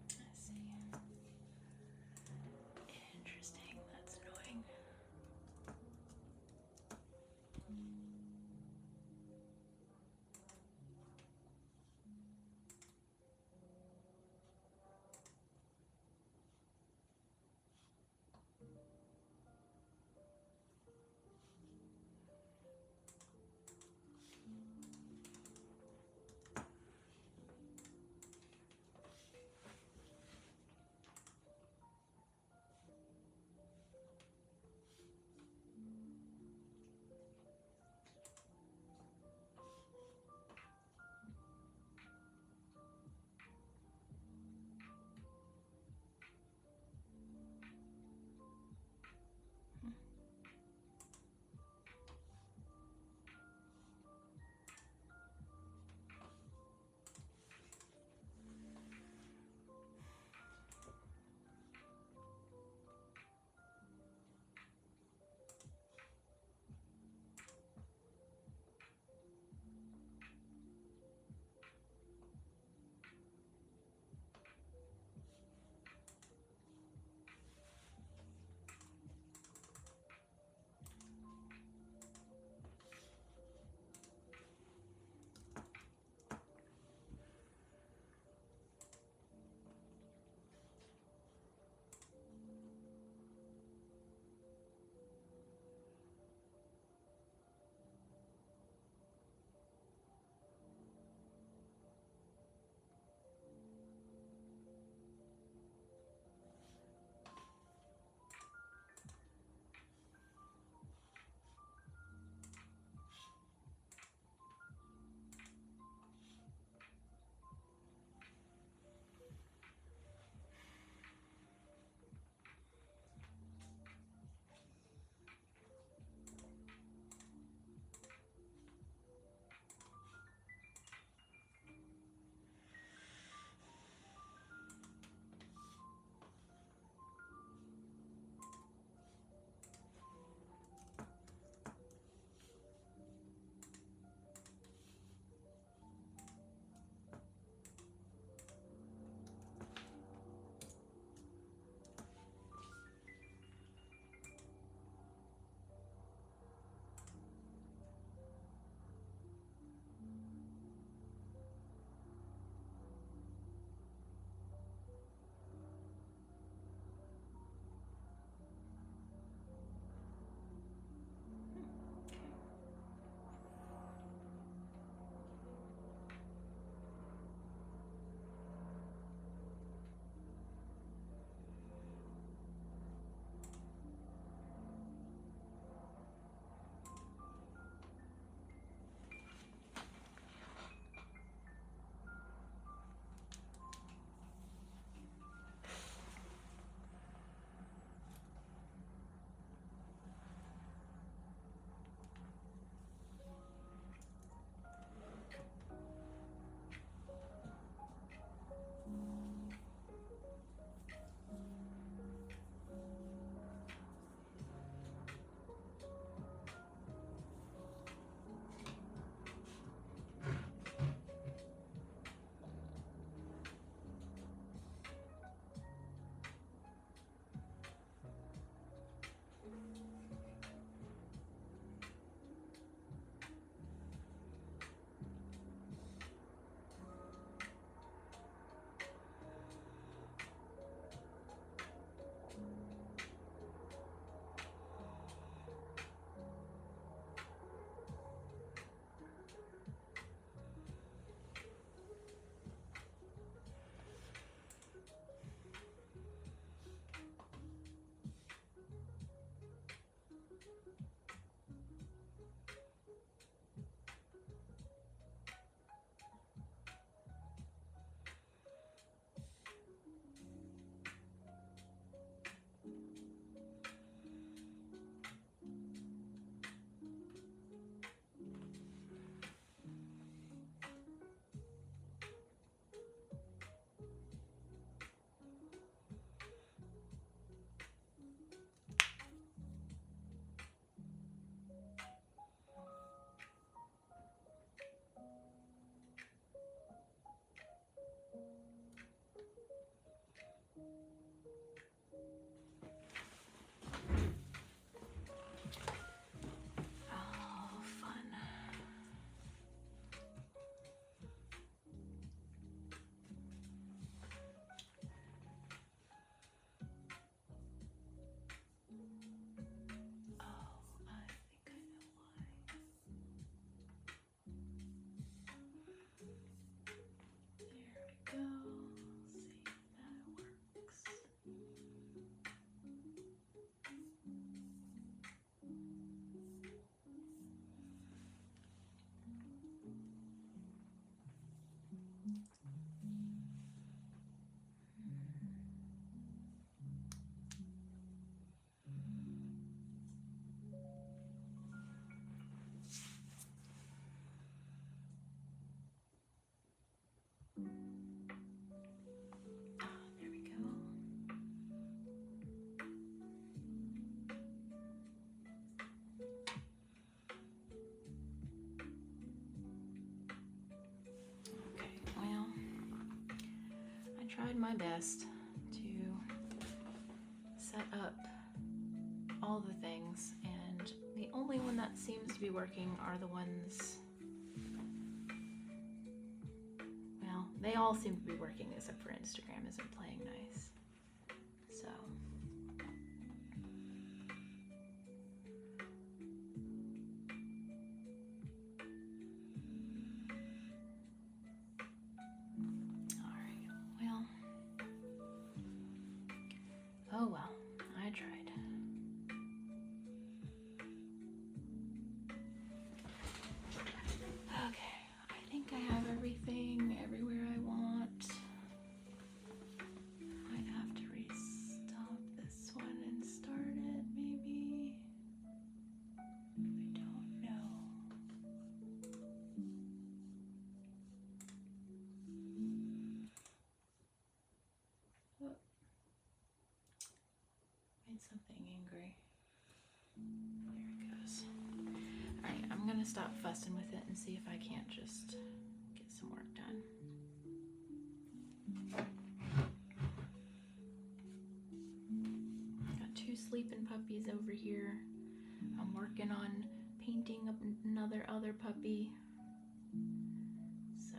I see. Interesting, that's annoying. tried my best to set up all the things, and the only one that seems to be working are the ones, well, they all seem to be working except for Instagram isn't playing nice. So oh well, I tried. Okay, I think I have everything everywhere I want. Might have to restop this one and start it, maybe. I don't know. Oh. Made something angry. There it goes. Alright, I'm gonna stop fussing with it and see if I can't just get some work done. Got two sleeping puppies over here. I'm working on painting up another other puppy. So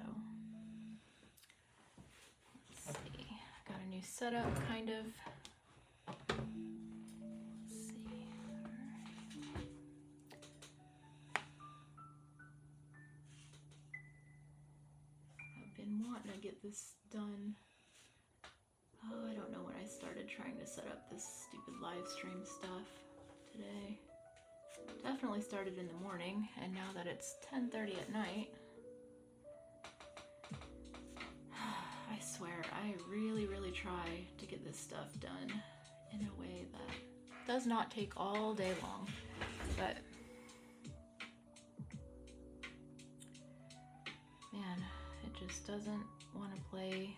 let's see. Got a new setup kind of. Wanting to get this done. Oh, I don't know when I started trying to set up this stupid live stream stuff today. Definitely started in the morning, and now that it's 10:30 at night, I swear I really try to get this stuff done in a way that does not take all day long, but man, just doesn't want to play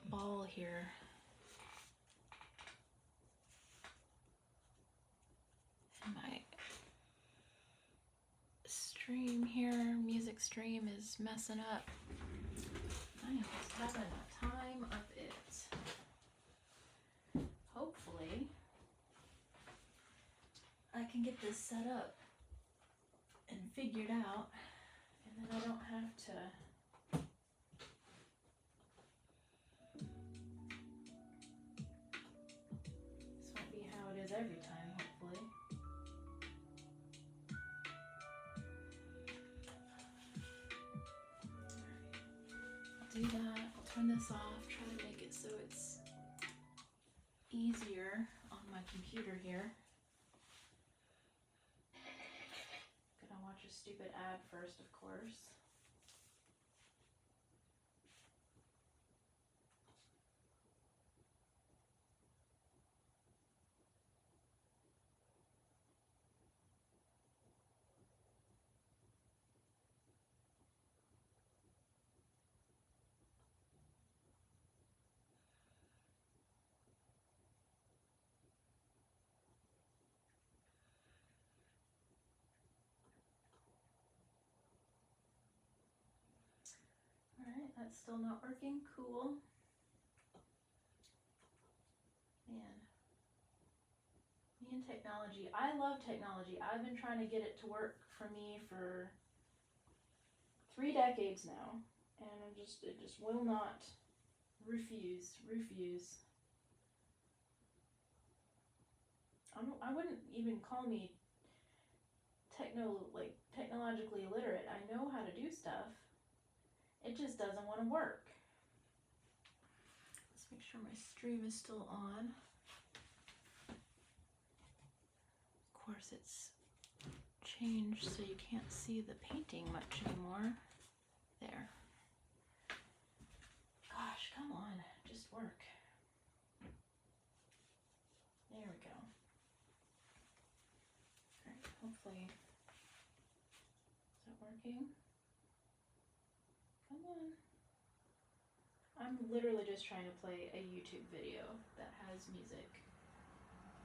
ball here. And my stream here, music stream, is messing up. I am just having a time of it. Hopefully I can get this set up and figured out, and then I don't have to this won't be how it is every time, hopefully. I'll do that. I'll turn this off, try to make it so it's easier on my computer here. Gonna watch a stupid ad first, of course. Alright, that's still not working. Cool. Man. Me and technology. I love technology. I've been trying to get it to work for me for 3 decades now. And it just will not refuse. I wouldn't even call me technologically illiterate. I know how to do stuff. It just doesn't want to work. Let's make sure my stream is still on. Of course, it's changed so you can't see the painting much anymore. There. Gosh, come on, just work. There we go. Alright, hopefully, is that working? Come on. I'm literally just trying to play a YouTube video that has music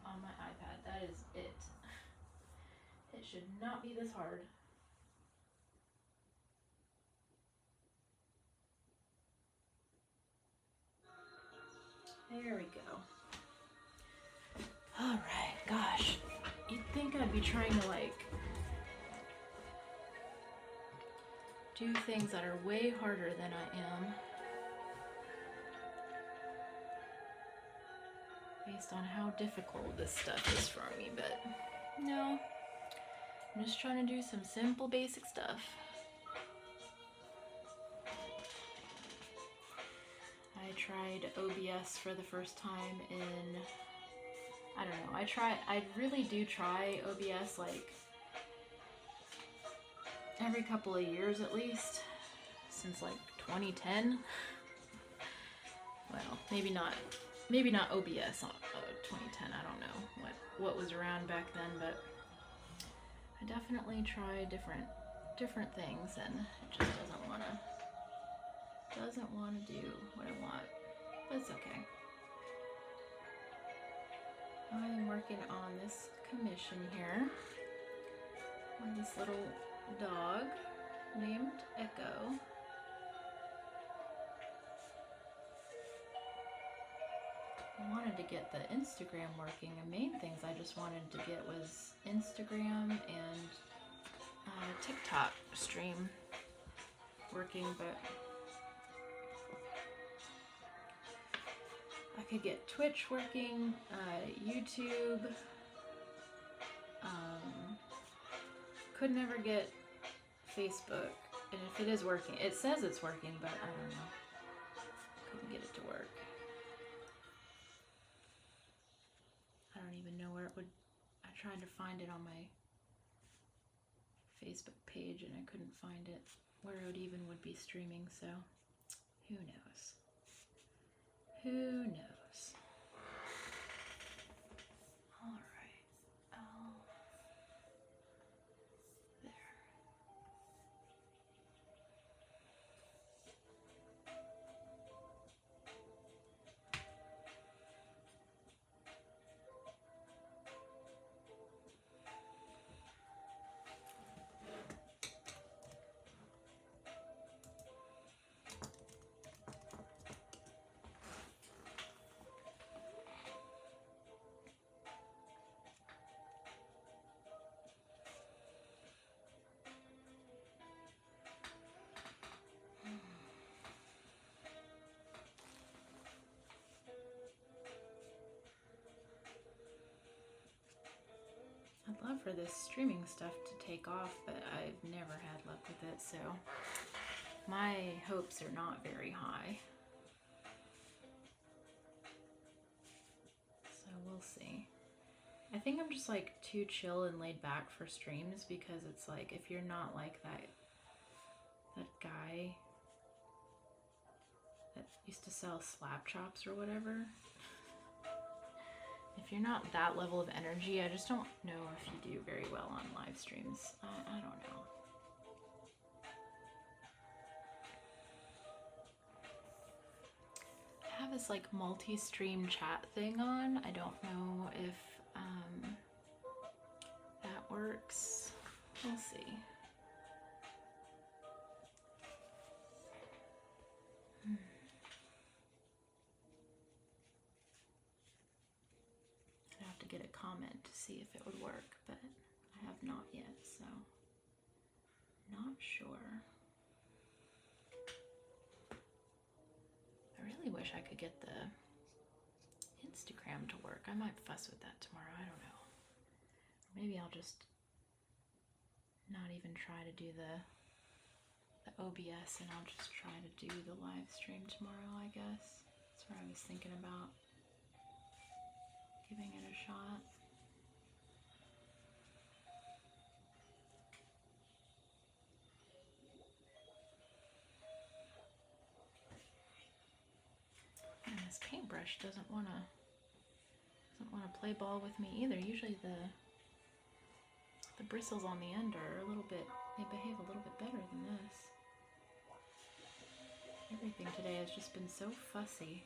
on my iPad. That is it. It should not be this hard. There we go. Alright, gosh. You'd think I'd be trying to like do things that are way harder than I am, based on how difficult this stuff is for me, but no, I'm just trying to do some simple basic stuff. I tried OBS for the first time in, I don't know, I really do try OBS like every couple of years at least, since like 2010. Well, maybe not OBS 2010, I don't know what was around back then, but I definitely try different things, and it just doesn't want to do what I want. But it's okay. I'm working on this commission here on this little dog named Echo. I wanted to get the Instagram working. The main things I just wanted to get was Instagram and TikTok stream working, but I could get Twitch working, YouTube, could never get Facebook, and if it is working, it says it's working, but I don't know, couldn't get it to work. I don't even know where it would, I tried to find it on my Facebook page and I couldn't find it where it even would be streaming, so who knows? Who knows? All right. Oh, there. I'd love for this streaming stuff to take off, but I've never had luck with it, so my hopes are not very high. So we'll see. I think I'm just like too chill and laid back for streams, because it's like, if you're not like that guy that used to sell slap chops or whatever, if you're not that level of energy, I just don't know if you do very well on live streams. I don't know. I have this like multi-stream chat thing on. I don't know if that works. We'll see. I'd have to get a comment to see if it would work, but I have not yet, so not sure. I really wish I could get the Instagram to work. I might fuss with that tomorrow, I don't know. Maybe I'll just not even try to do the OBS, and I'll just try to do the live stream tomorrow, I guess. That's what I was thinking about, giving it a shot. And this paintbrush doesn't want to play ball with me either. Usually the bristles on the end are a little bit, they behave a little bit better than this. Everything today has just been so fussy.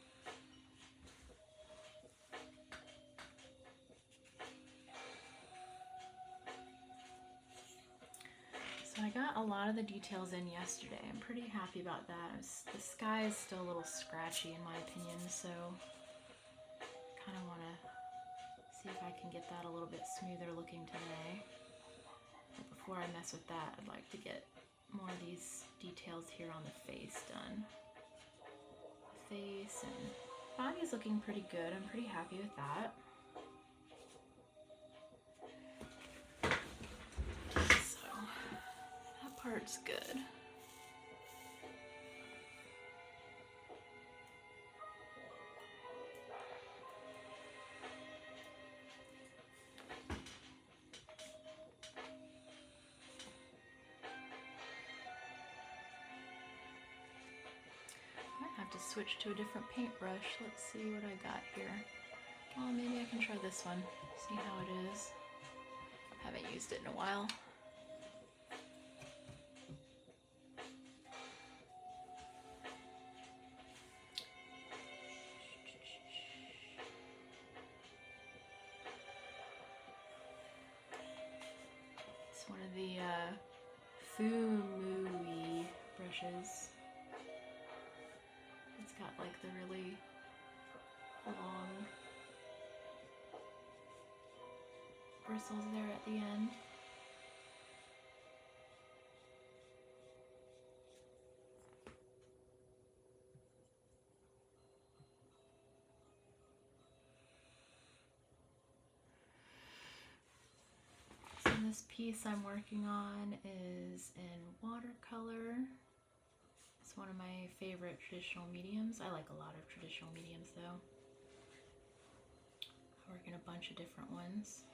So I got a lot of the details in yesterday. I'm pretty happy about that. The sky is still a little scratchy in my opinion, so kind of want to see if I can get that a little bit smoother looking today. But before I mess with that, I'd like to get more of these details here on the face done. The face and body's looking pretty good. I'm pretty happy with that. So that part's good. Have to switch to a different paintbrush. Let's see what I got here. Oh, maybe I can try this one. See how it is. Haven't used it in a while. It's one of the Fumu-y brushes. It's got like the really long bristles there at the end. So this piece I'm working on is in watercolor. It's one of my favorite traditional mediums. I like a lot of traditional mediums though. I work in a bunch of different ones.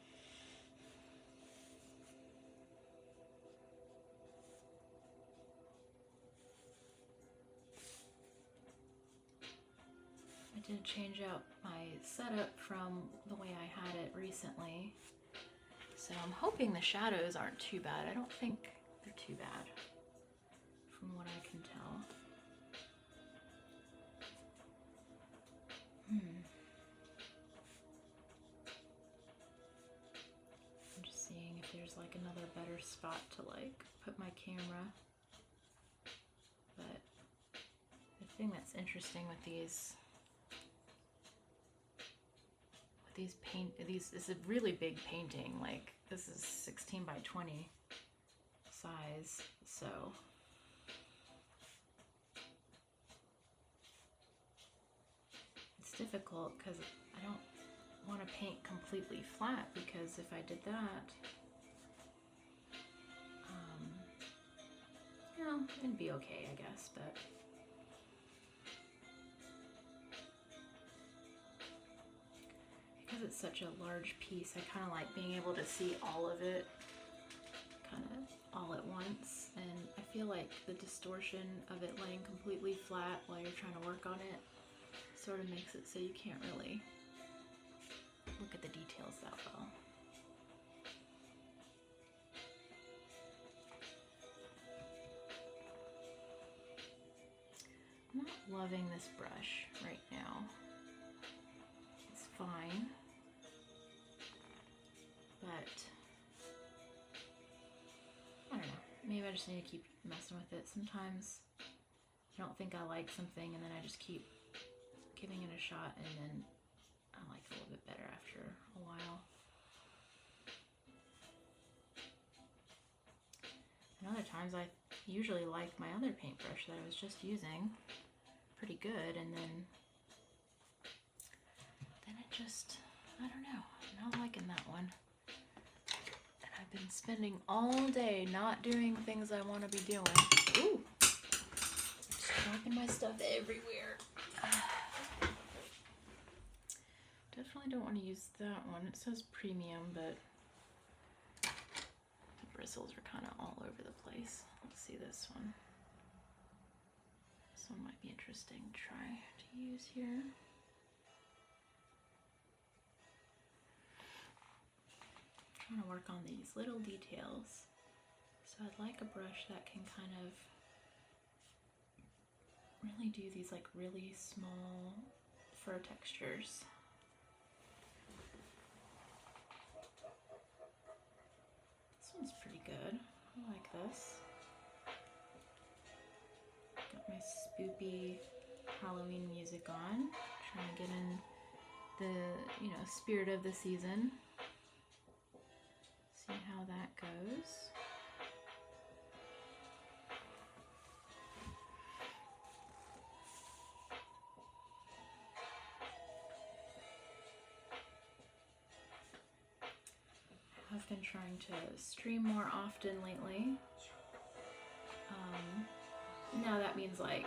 I did change out my setup from the way I had it recently. So I'm hoping the shadows aren't too bad. I don't think they're too bad from what I can tell. I'm just seeing if there's like another better spot to like put my camera. But the thing that's interesting with these this is a really big painting. Like this is 16 by 20 size, so it's difficult because I don't want to paint completely flat, because if I did that, you know, it'd be okay, I guess, but because it's such a large piece, I kind of like being able to see all of it kind of all at once, and I feel like the distortion of it laying completely flat while you're trying to work on it sort of makes it so you can't really look at the details that well. I'm not loving this brush right now. It's fine, but I don't know. Maybe I just need to keep messing with it. Sometimes I don't think I like something and then I just keep giving it a shot, and then I like it a little bit better after a while. And other times I usually like my other paintbrush that I was just using pretty good, and then it just, I don't know, I'm not liking that one. And I've been spending all day not doing things I want to be doing. Ooh, just dropping my stuff everywhere. Definitely don't want to use that one. It says premium, but the bristles are kind of all over the place. Let's see this one. This one might be interesting to try to use here. I'm trying to work on these little details. So I'd like a brush that can kind of really do these like really small fur textures. This one's pretty good. I like this. Got my spoopy Halloween music on. Trying to get in the, spirit of the season. See how that goes. I've been trying to stream more often lately. Now that means like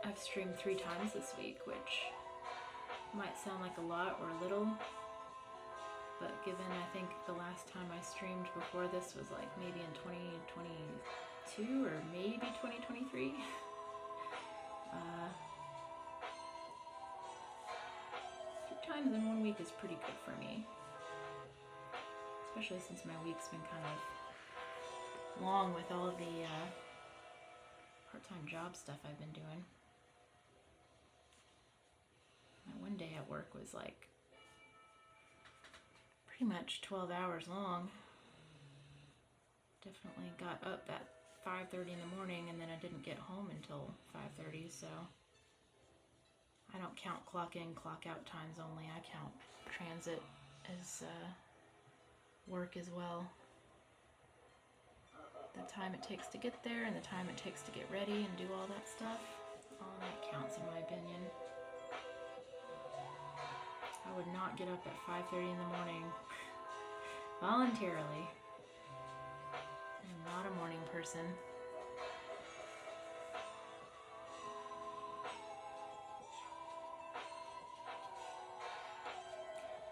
I've streamed 3 times this week, which might sound like a lot or little, but given I think the last time I streamed before this was like maybe in 2022 or maybe 2023. 3 times in 1 week is pretty good for me. Especially since my week's been kind of long with all the part-time job stuff I've been doing. My one day at work was like pretty much 12 hours long. Definitely got up at 5:30 in the morning and then I didn't get home until 5:30, so I don't count clock in, clock out times only. I count transit as work as well. The time it takes to get there and the time it takes to get ready and do all that stuff, all that counts in my opinion. I would not get up at 5:30 in the morning voluntarily. I'm not a morning person.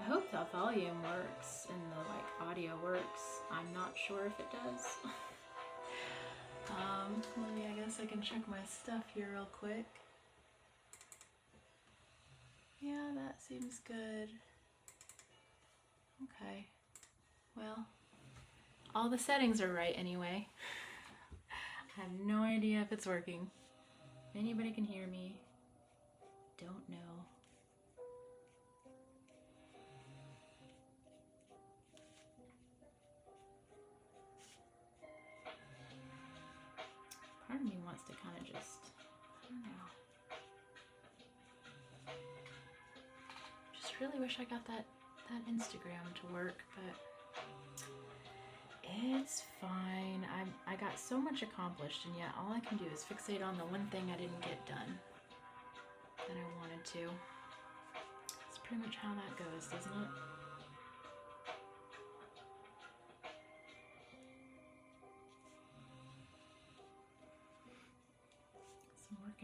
I hope the volume works and the audio works. I'm not sure if it does. Maybe I guess I can check my stuff here real quick. Yeah, that seems good. Okay. Well, all the settings are right anyway. I have no idea if it's working. Anybody can hear me. Don't know. Part of me wants to kind of just, I don't know. Just really wish I got that Instagram to work, but it's fine. I got so much accomplished, and yet all I can do is fixate on the one thing I didn't get done that I wanted to. It's pretty much how that goes, doesn't it?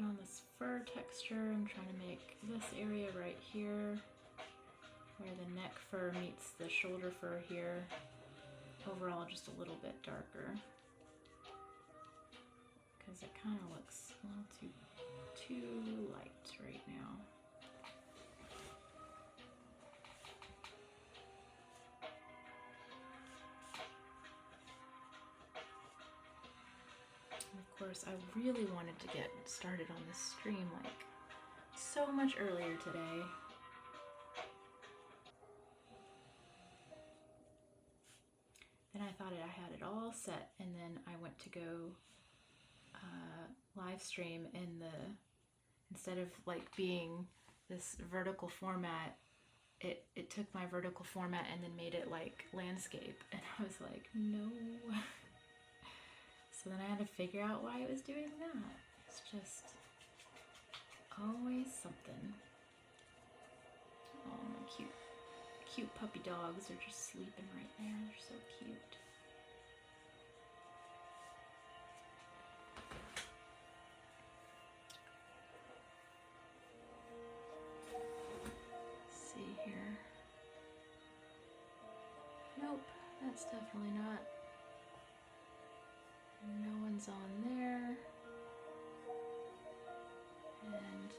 On this fur texture, I'm trying to make this area right here where the neck fur meets the shoulder fur here overall just a little bit darker because it kind of looks a little too light right now. Of course, I really wanted to get started on this stream like so much earlier today. Then I thought I had it all set, and then I went to go live stream, and instead of like being this vertical format, it took my vertical format and then made it like landscape, and I was like, no. So then I had to figure out why it was doing that. It's just always something. Oh, my cute puppy dogs are just sleeping right there. They're so cute. Let's see here. Nope, that's definitely not. No one's on there, and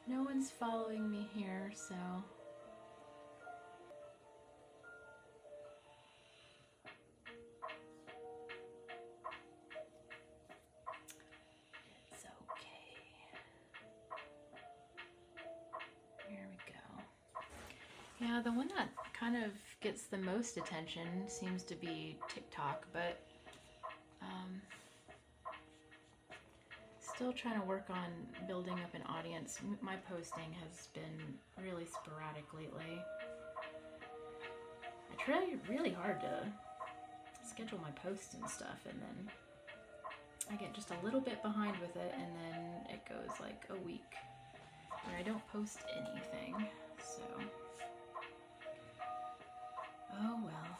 no one's following me here, so it's okay. There we go. Yeah, the one that kind of gets the most attention seems to be TikTok, but Still trying to work on building up an audience. My posting has been really sporadic lately. I try really hard to schedule my posts and stuff, and then I get just a little bit behind with it, and then it goes like a week where I don't post anything. So, oh well.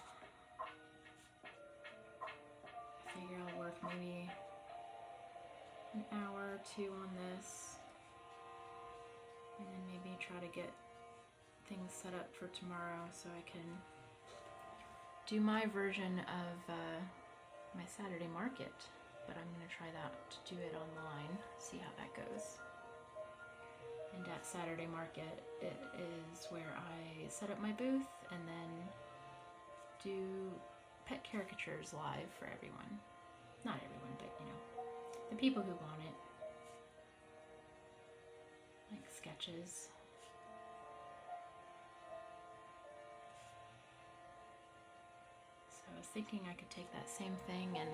I figure I'll work maybe an hour or two on this, and then maybe try to get things set up for tomorrow so I can do my version of my Saturday market. But I'm going to try that, to do it online, see how that goes. And at Saturday market, it is where I set up my booth and then do pet caricatures live for everyone. Not everyone, but you know, the people who want it. Like sketches. So I was thinking I could take that same thing and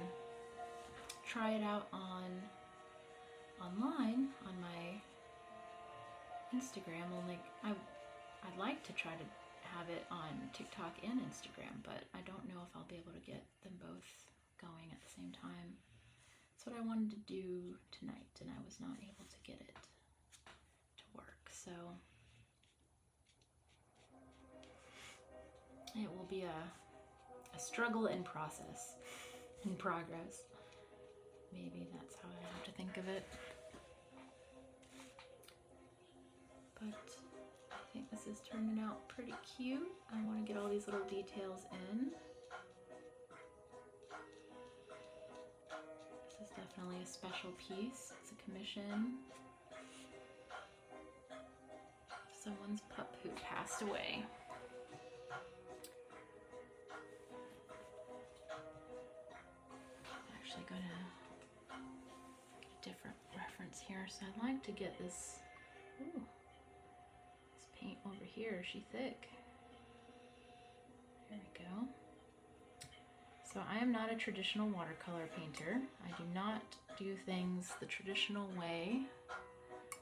try it out online on my Instagram. Only I'd like to try to have it on TikTok and Instagram, but I don't know if I'll be able to get them both going at the same time. That's what I wanted to do tonight, and I was not able to get it to work. So it will be a struggle in process, in progress. Maybe that's how I have to think of it. But I think this is turning out pretty cute. I want to get all these little details in. This is definitely a special piece. It's a commission. Someone's pup who passed away. I'm actually going to different reference here, so I'd like to get this, this paint over here. Is she thick? There we go. So I am not a traditional watercolor painter. I do not do things the traditional way.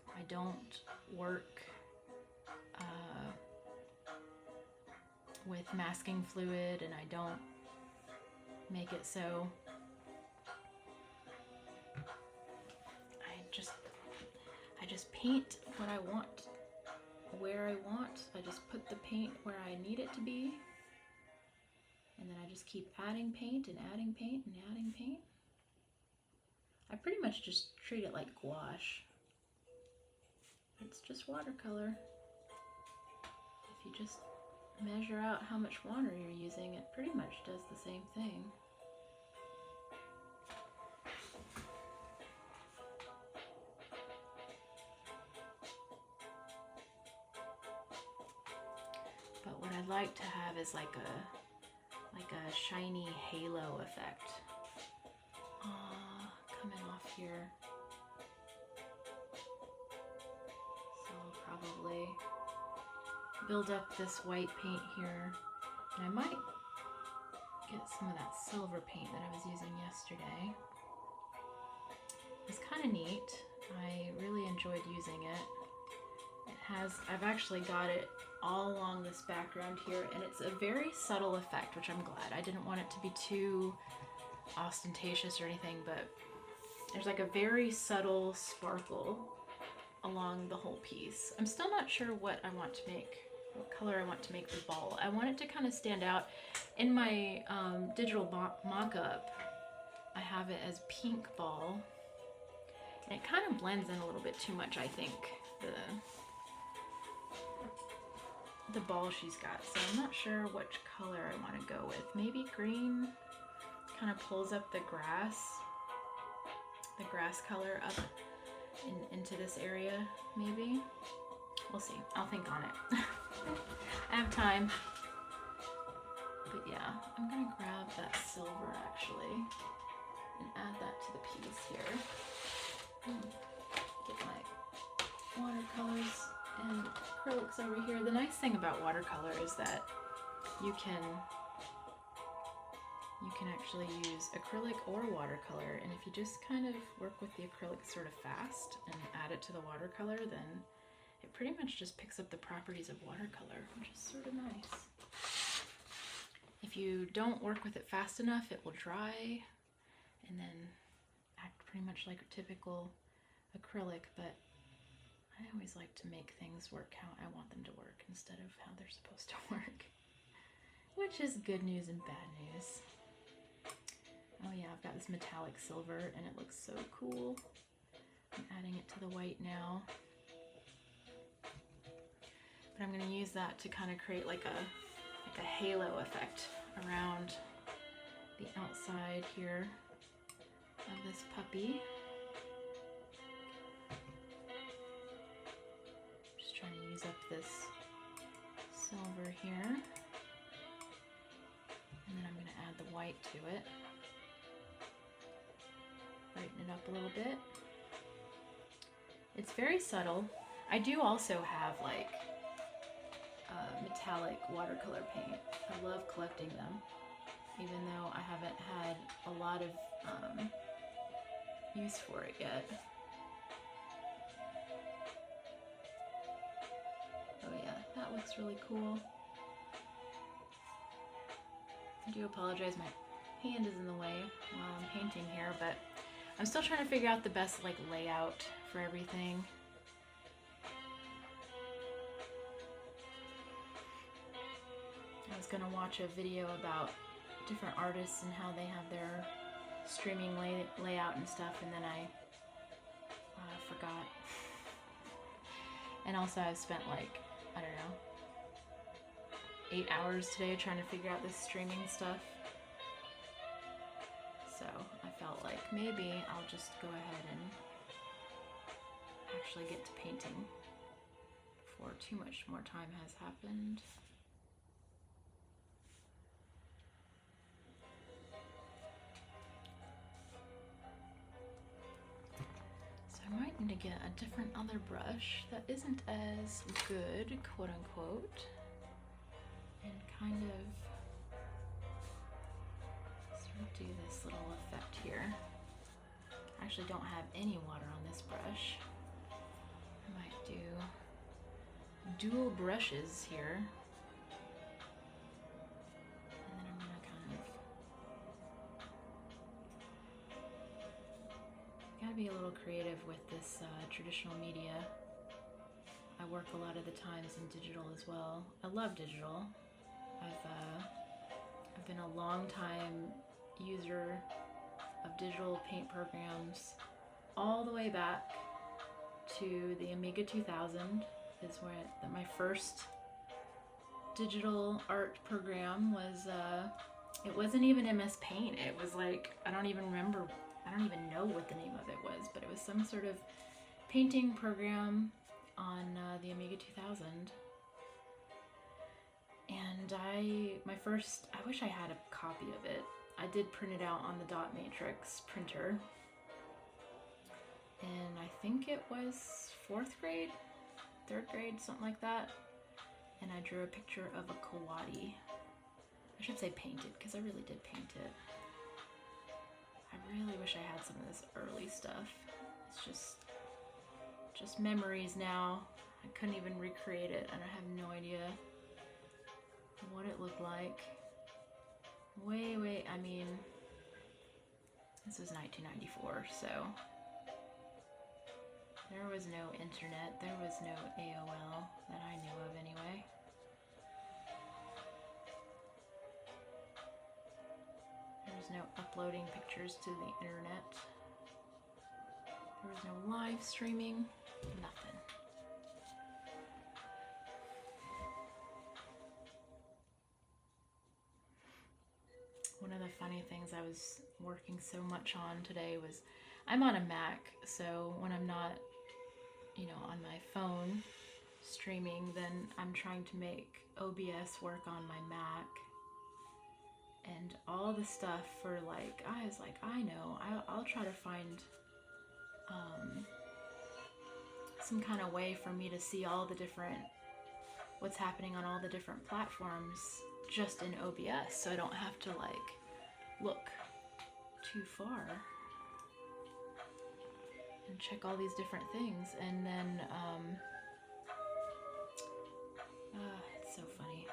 I don't work with masking fluid, and I don't make it so I just paint what I want, where I want. I just put the paint where I need it to be, and then I just keep adding paint and adding paint and adding paint. I pretty much just treat it like gouache. It's just watercolor. If you just measure out how much water you're using, it pretty much does the same thing. But what I'd like to have is like a shiny halo effect. Coming off here. So I'll probably build up this white paint here, and I might get some of that silver paint that I was using yesterday. It's kind of neat. I really enjoyed using it. I've actually got it all along this background here, and it's a very subtle effect, which I'm glad. I didn't want it to be too ostentatious or anything, but there's like a very subtle sparkle along the whole piece. I'm still not sure what I want to make, what color I want to make the ball. I want it to kind of stand out. In my digital mock-up, I have it as pink ball, and it kind of blends in a little bit too much, I think, the ball she's got. So I'm not sure which color I want to go with. Maybe green kind of pulls up the grass color up into this area, maybe. We'll see. I'll think on it. I have time. But yeah, I'm gonna grab that silver actually and add that to the piece here. Get my watercolors and acrylics over here. The nice thing about watercolor is that you can you can actually use acrylic or watercolor, and if you just kind of work with the acrylic sort of fast and add it to the watercolor, then it pretty much just picks up the properties of watercolor, which is sort of nice. If you don't work with it fast enough, it will dry and then act pretty much like a typical acrylic, but I always like to make things work how I want them to work instead of how they're supposed to work, which is good news and bad news. Oh yeah, I've got this metallic silver and it looks so cool. I'm adding it to the white now. But I'm going to use that to kind of create like a halo effect around the outside here of this puppy. Just trying to use up this silver here. And then I'm going to add the white to it. Brighten it up a little bit. It's very subtle. I do also have like metallic watercolor paint. I love collecting them, even though I haven't had a lot of use for it yet. Oh yeah, that looks really cool. I do apologize, my hand is in the way while I'm painting here, but I'm still trying to figure out the best like layout for everything. I was going to watch a video about different artists and how they have their streaming layout and stuff, and then I forgot. And also I've spent like, I don't know, 8 hours today trying to figure out this streaming stuff. So I felt like maybe I'll just go ahead and actually get to painting before too much more time has happened. So I might need to get a different other brush that isn't as good, quote unquote, and kind of sort of do this little effect here. I actually don't have any water on this brush. I might do dual brushes here. And then I'm gonna kind of, gotta be a little creative with this traditional media. I work a lot of the times in digital as well. I love digital. I've been a long time user of digital paint programs all the way back to the Amiga 2000 is where my first digital art program was. It wasn't even MS Paint. It was like, I don't even remember, I don't even know what the name of it was, but it was some sort of painting program on the Amiga 2000. And I wish I had a copy of it. I did print it out on the dot matrix printer. And I think it was 4th grade, 3rd grade, something like that. And I drew a picture of a coati. I should say painted, because I really did paint it. I really wish I had some of this early stuff. It's just memories now. I couldn't even recreate it, and I have no idea what it looked like. I mean, this was 1994, so there was no internet, there was no AOL that I knew of anyway. There was no uploading pictures to the internet. There was no live streaming, nothing. One of the funny things I was working so much on today was, I'm on a Mac, so when I'm not, on my phone streaming, then I'm trying to make OBS work on my Mac. And all the stuff for I was like, I know, I'll try to find some kind of way for me to see all the different, what's happening on all the different platforms just in OBS, so I don't have to look too far and check all these different things, and then it's so funny.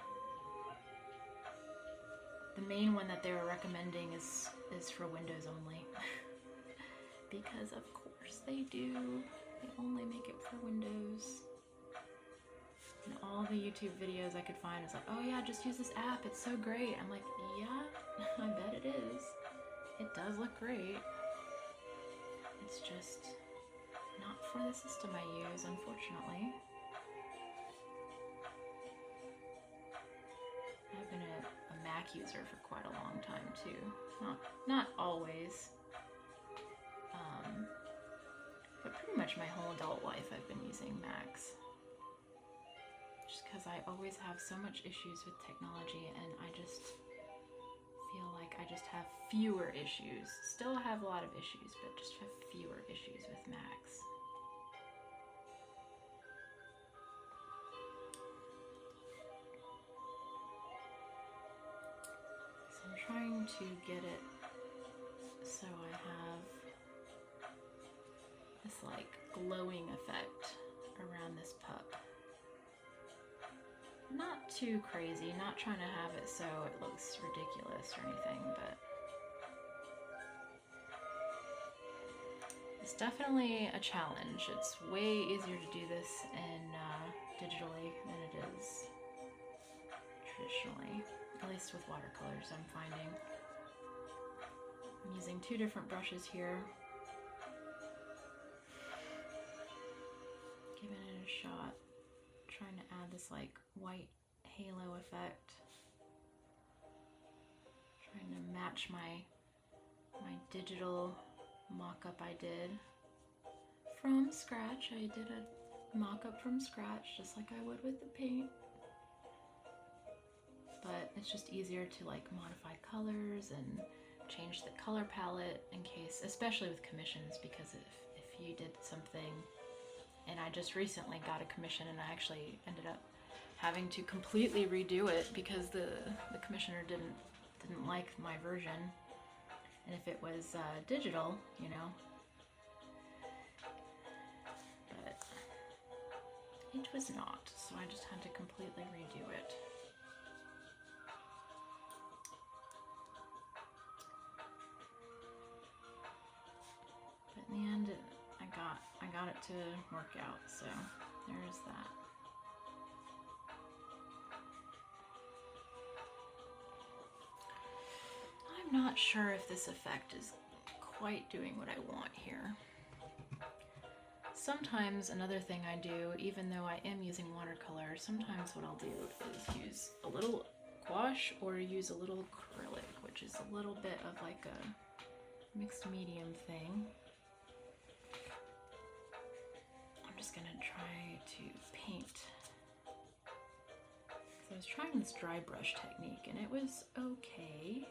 The main one that they were recommending is for Windows only. Because of course they do. They only make it for Windows. And all the YouTube videos I could find was like, oh yeah, just use this app, it's so great. I'm like, yeah, I bet it is. It does look great. It's just not for the system I use, unfortunately. I've been a Mac user for quite a long time too. Not always. But pretty much my whole adult life I've been using Macs. Just because I always have so much issues with technology, and I just feel like I just have fewer issues. Still have a lot of issues, but just have fewer issues with Macs. So I'm trying to get it so I have this like glowing effect around this pup. Not too crazy, not trying to have it so it looks ridiculous or anything, but it's definitely a challenge. It's way easier to do this in digitally than it is traditionally, at least with watercolors I'm finding. I'm using two different brushes here. Giving it a shot. Trying to add this like white halo effect. Trying to match my digital mock-up I did from scratch. I did a mock-up from scratch just like I would with the paint. But it's just easier to like modify colors and change the color palette in case, especially with commissions, because if you did something, and I just recently got a commission and I actually ended up having to completely redo it because the commissioner didn't like my version. And if it was digital, you know, but it was not, so I just had to completely redo it. But in the end, I got it to work out, so there's that. I'm not sure if this effect is quite doing what I want here. Sometimes another thing I do, even though I am using watercolor, sometimes what I'll do is use a little gouache or use a little acrylic, which is a little bit of like a mixed medium thing. I'm just gonna try to paint. So I was trying this dry brush technique and it was okay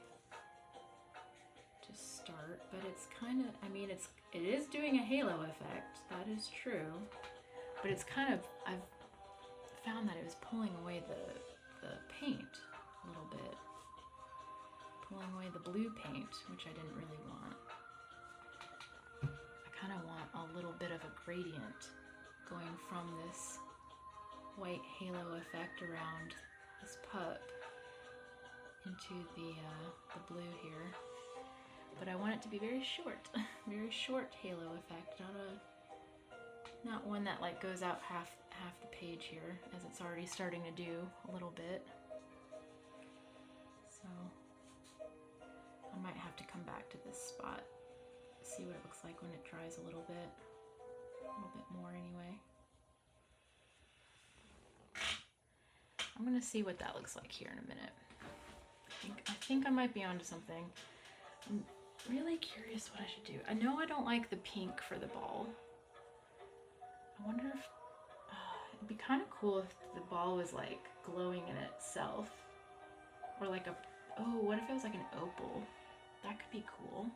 to start, but it's kind of, I mean, it is doing a halo effect, that is true, but it's kind of, I've found that it was pulling away the paint a little bit, pulling away the blue paint, which I didn't really want. I kind of want a little bit of a gradient going from this white halo effect around this pup into the blue here. But I want it to be very short, very short halo effect, not one that like goes out half the page here, as it's already starting to do a little bit. So I might have to come back to this spot, see what it looks like when it dries a little bit more anyway. I'm gonna see what that looks like here in a minute. I think I might be onto something. I'm really curious what I should do. I know I don't like the pink for the ball. I wonder if it'd be kind of cool if the ball was like glowing in itself, or like oh, what if it was like an opal? That could be cool.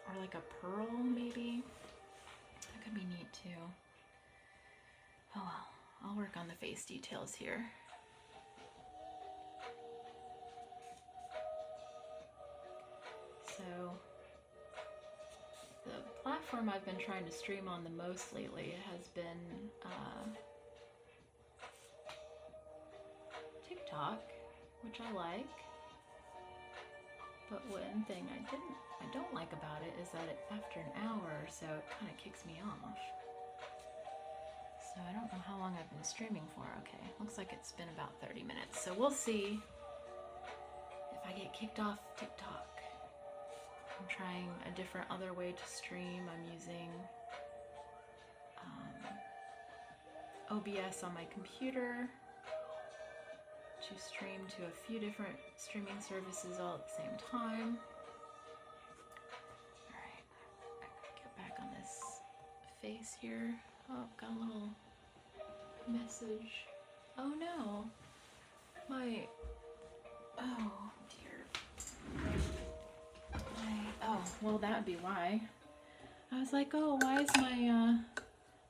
Or like a pearl, maybe. That could be neat too. Oh well, I'll work on the face details here. So the platform I've been trying to stream on the most lately has been TikTok, which I like. But one thing I don't like about it is that after an hour or so, it kind of kicks me off. So I don't know how long I've been streaming for. Okay, looks like it's been about 30 minutes. So we'll see if I get kicked off TikTok. I'm trying a different other way to stream. I'm using OBS on my computer to stream to a few different streaming services all at the same time. Alright, get back on this face here. Oh, got a little message. Oh no! Oh dear. Oh, well that would be why. I was like, oh, why is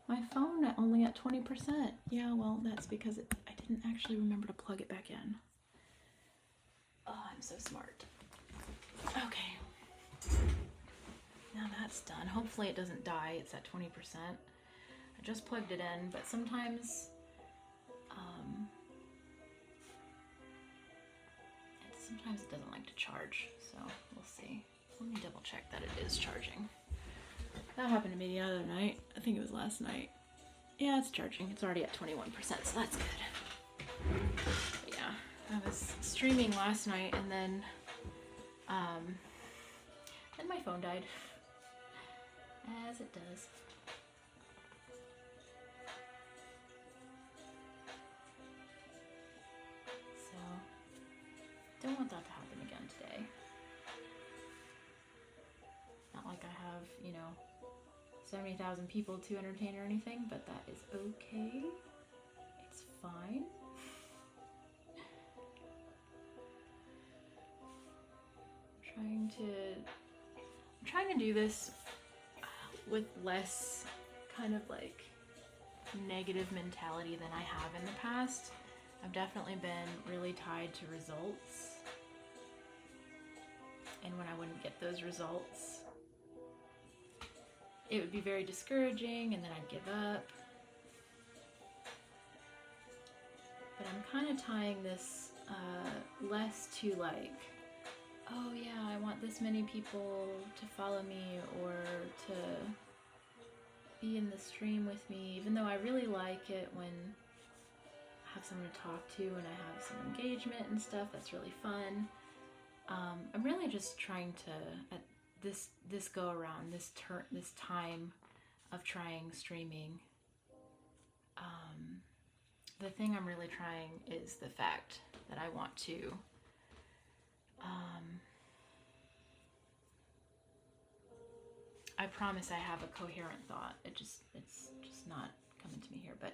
my phone only at 20%? Yeah, well, that's because I didn't actually remember to plug it back in. Oh, I'm so smart. Okay. Now that's done. Hopefully it doesn't die. It's at 20%. I just plugged it in, but sometimes it doesn't like to charge, so we'll see. Let me double check that it is charging. That happened to me the other night. I think it was last night. Yeah, it's charging. It's already at 21%, so that's good. But yeah, I was streaming last night and then my phone died. As it does. So, don't want that to happen again today. Not like I have, 70,000 people to entertain or anything, but that is okay. It's fine. I'm trying to do this with less kind of like negative mentality than I have in the past. I've definitely been really tied to results. And when I wouldn't get those results, it would be very discouraging and then I'd give up. But I'm kind of tying this less to like, oh yeah, I want this many people to follow me or to be in the stream with me, even though I really like it when I have someone to talk to and I have some engagement and stuff. That's really fun. I'm really just trying to, at this go around, this time of trying streaming, the thing I'm really trying is the fact that I want to I promise I have a coherent thought. It's just not coming to me here, but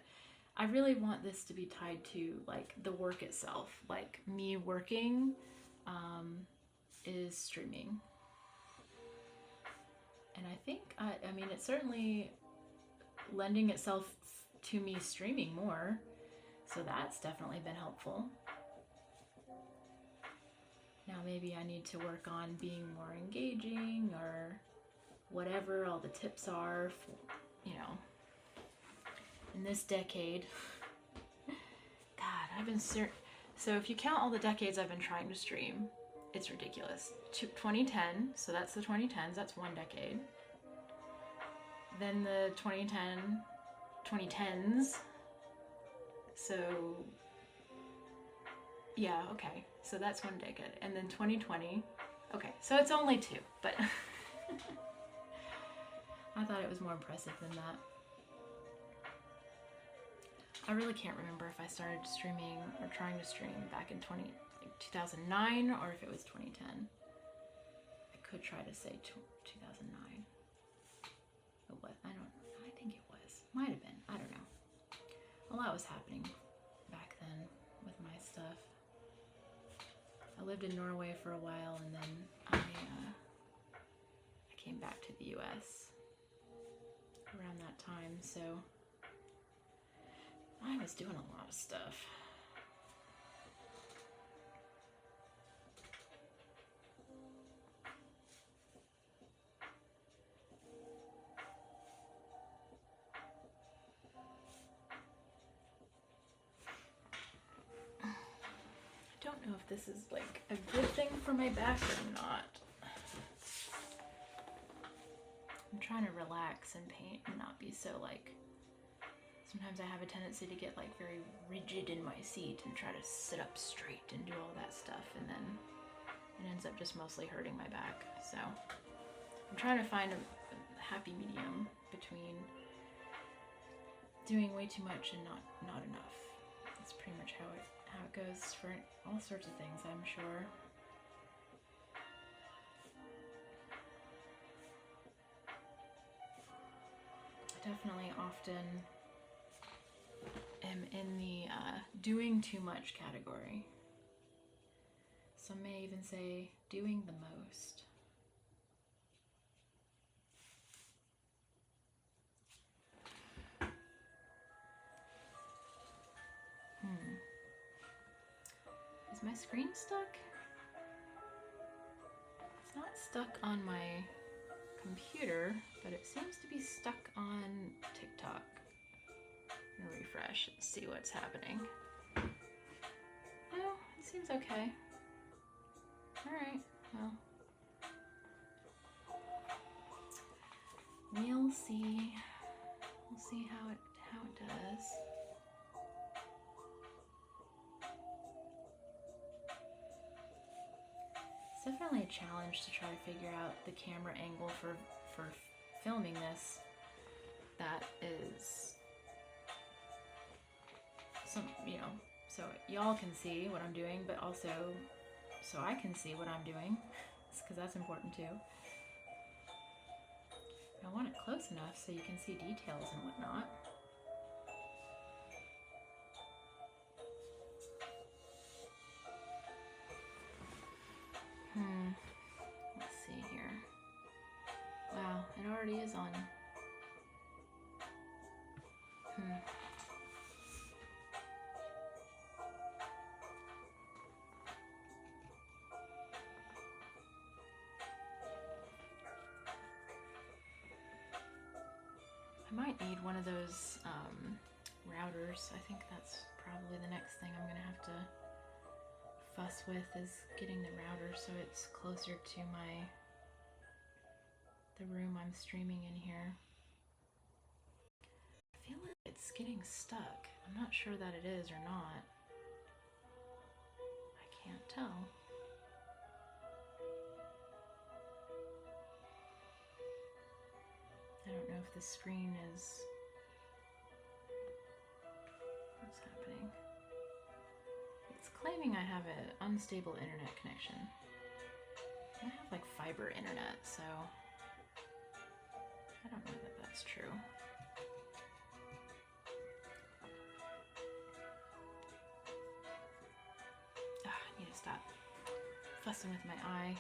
I really want this to be tied to like the work itself, like me working is streaming. And I think, I mean, it's certainly lending itself to me streaming more. So that's definitely been helpful. Now maybe I need to work on being more engaging or whatever all the tips are, for, in this decade. God, I've been so if you count all the decades I've been trying to stream, it's ridiculous. 2010, so that's the 2010s, that's one decade. Then the 2010s. So, yeah, okay. So that's one decade. And then 2020. Okay, so it's only two, but I thought it was more impressive than that. I really can't remember if I started streaming or trying to stream back in 2009 or if it was 2010. I could try to say 2009. But what? I think it was. Might have been. I don't know. A lot was happening back then with my stuff. I lived in Norway for a while and then I came back to the US around that time, so I was doing a lot of stuff. I don't know if this is like a good thing for my back or not. I'm trying to relax and paint and not be so like, sometimes I have a tendency to get like very rigid in my seat and try to sit up straight and do all that stuff, and then it ends up just mostly hurting my back. So I'm trying to find a happy medium between doing way too much and not enough. That's pretty much how it goes for all sorts of things, I'm sure. I definitely often am in the doing too much category. Some may even say doing the most. Is my screen stuck? It's not stuck on my computer, but it seems to be stuck on TikTok. I'm gonna refresh and see what's happening. No, it seems okay. Alright, well. We'll see. We'll see how it does. It's definitely a challenge to try to figure out the camera angle for filming this that is some, so y'all can see what I'm doing, but also so I can see what I'm doing, because that's important too. I want it close enough so you can see details and whatnot. Let's see here. Wow, it already is on. I might need one of those routers. I think that's probably the next thing I'm gonna have to fuss with, is getting the router so it's closer to the room I'm streaming in here. I feel like it's getting stuck. I'm not sure that it is or not. I can't tell. I don't know if the screen is... What's happening? It's claiming I have an unstable internet connection. I have like fiber internet, so I don't know that that's true. I need to stop fussing with my eye.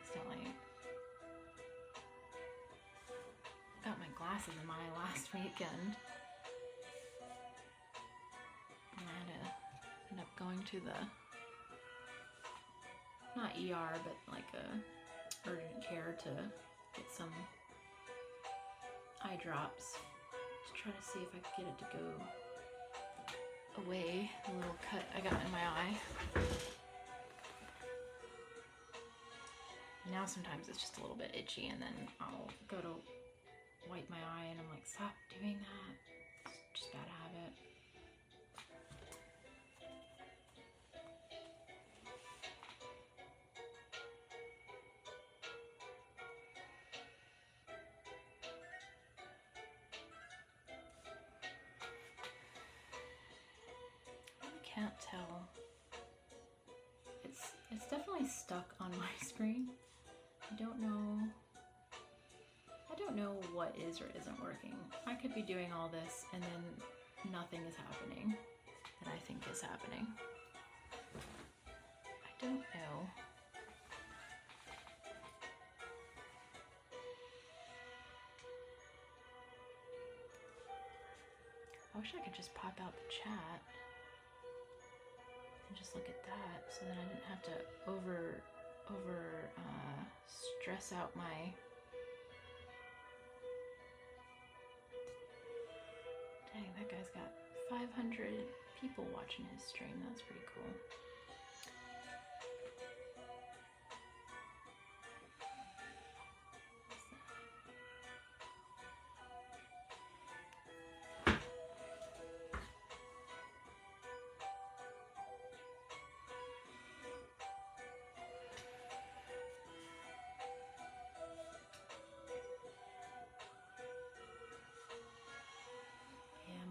Accidentally got my glasses in my eye last weekend. And I had to end up going to the, not ER, but like a urgent care to get some eye drops to try to see if I could get it to go away, the little cut I got in my eye. Now sometimes it's just a little bit itchy, and then I'll go to wipe my eye and I'm like, stop doing that. It's just a bad habit. I really can't tell. It's definitely stuck on my screen. I don't know what is or isn't working. I could be doing all this and then nothing is happening that I think is happening. I don't know. wish I could just pop out the chat and just look at that, so then I didn't have to stress out my. Dang, that guy's got 500 people watching his stream. That's pretty cool.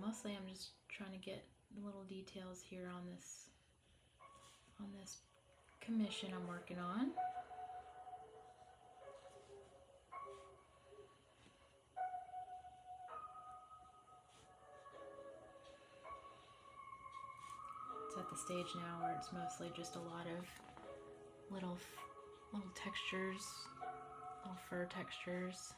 Mostly I'm just trying to get the little details here on this commission I'm working on. It's at the stage now where it's mostly just a lot of little textures, little fur textures.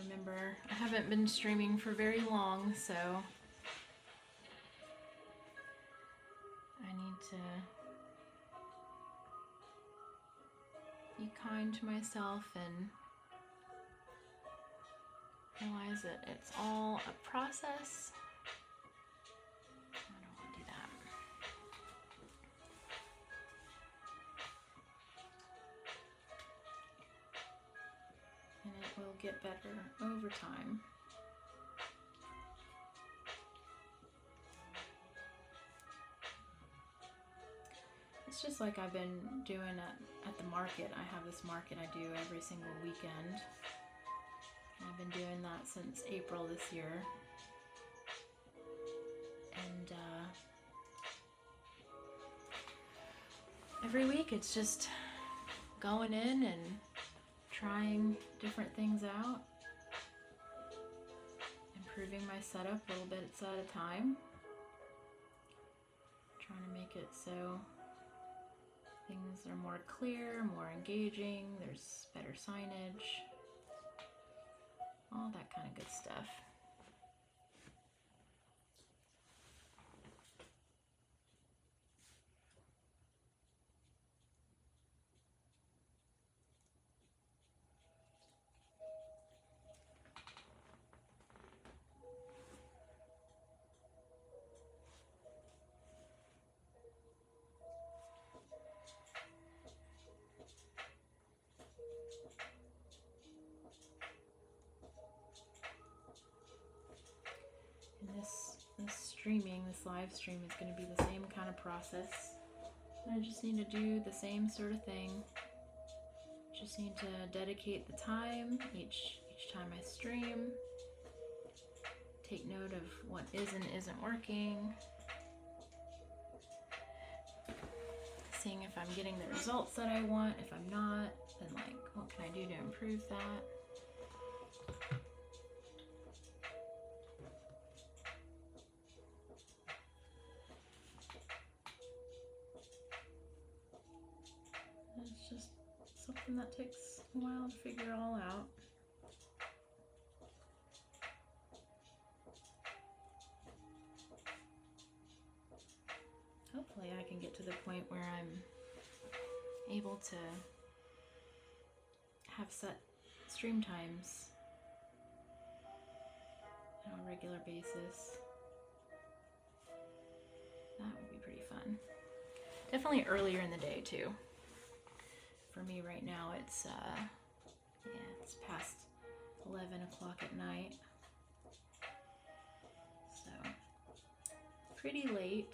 Remember, I haven't been streaming for very long, so I need to be kind to myself and realize that it's all a process. I don't want to do that. And it will get better over time. It's just like I've been doing at the market. I have this market I do every single weekend. And I've been doing that since April this year. And every week it's just going in and trying different things out, improving my setup a little bit at a time, trying to make it so things are more clear, more engaging, there's better signage, all that kind of good stuff. This live stream is going to be the same kind of process. I just need to do the same sort of thing. Just need to dedicate the time each time I stream. Take note of what is and isn't working. Seeing if I'm getting the results that I want. If I'm not, then like, what can I do to improve that? It's just something that takes a while to figure all out. Hopefully I can get to the point where I'm able to have set stream times on a regular basis. That would be pretty fun. Definitely earlier in the day too. For me right now it's it's past 11 o'clock at night, so pretty late.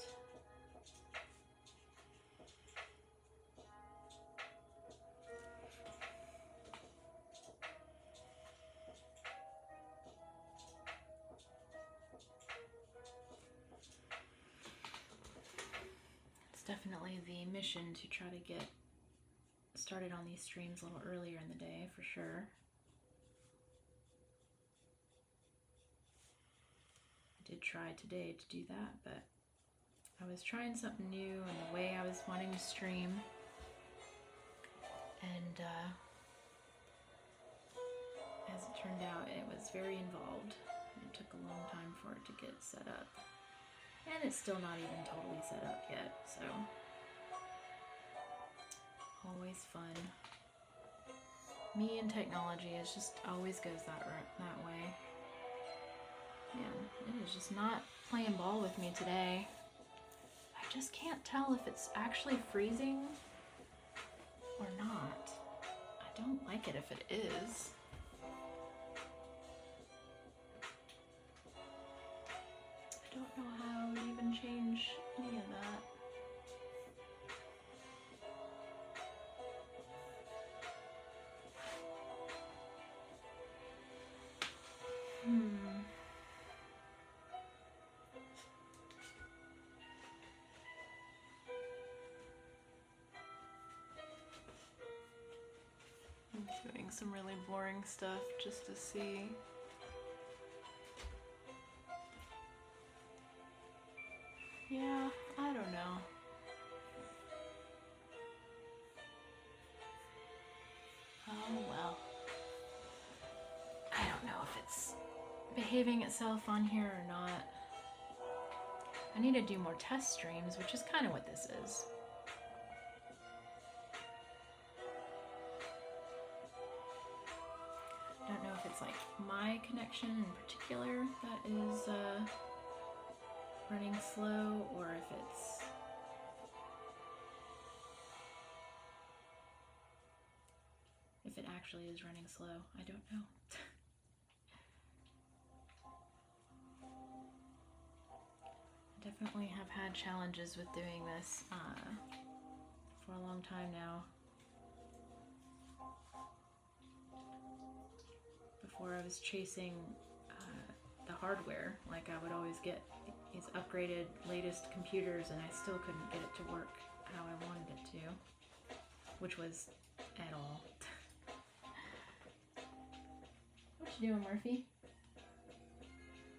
It's definitely the mission to try to get started on these streams a little earlier in the day, for sure. I did try today to do that, but I was trying something new in the way I was wanting to stream, and as it turned out, it was very involved. It took a long time for it to get set up, and it's still not even totally set up yet, so always fun. Me and technology, it just always goes that way. Man, it is just not playing ball with me today. I just can't tell if it's actually freezing or not. I don't like it if it is. I don't know how I would even change any of that. I'm doing some really boring stuff just to see. Yeah, I don't know. Oh well. I don't know if it's behaving itself on here or not. I need to do more test streams, which is kind of what this is. I don't know if it's like my connection in particular that is running slow, or if it actually is running slow. I don't know. I definitely have had challenges with doing this for a long time now. Before I was chasing the hardware, like I would always get these upgraded latest computers and I still couldn't get it to work how I wanted it to, which was at all. What you doing, Murphy?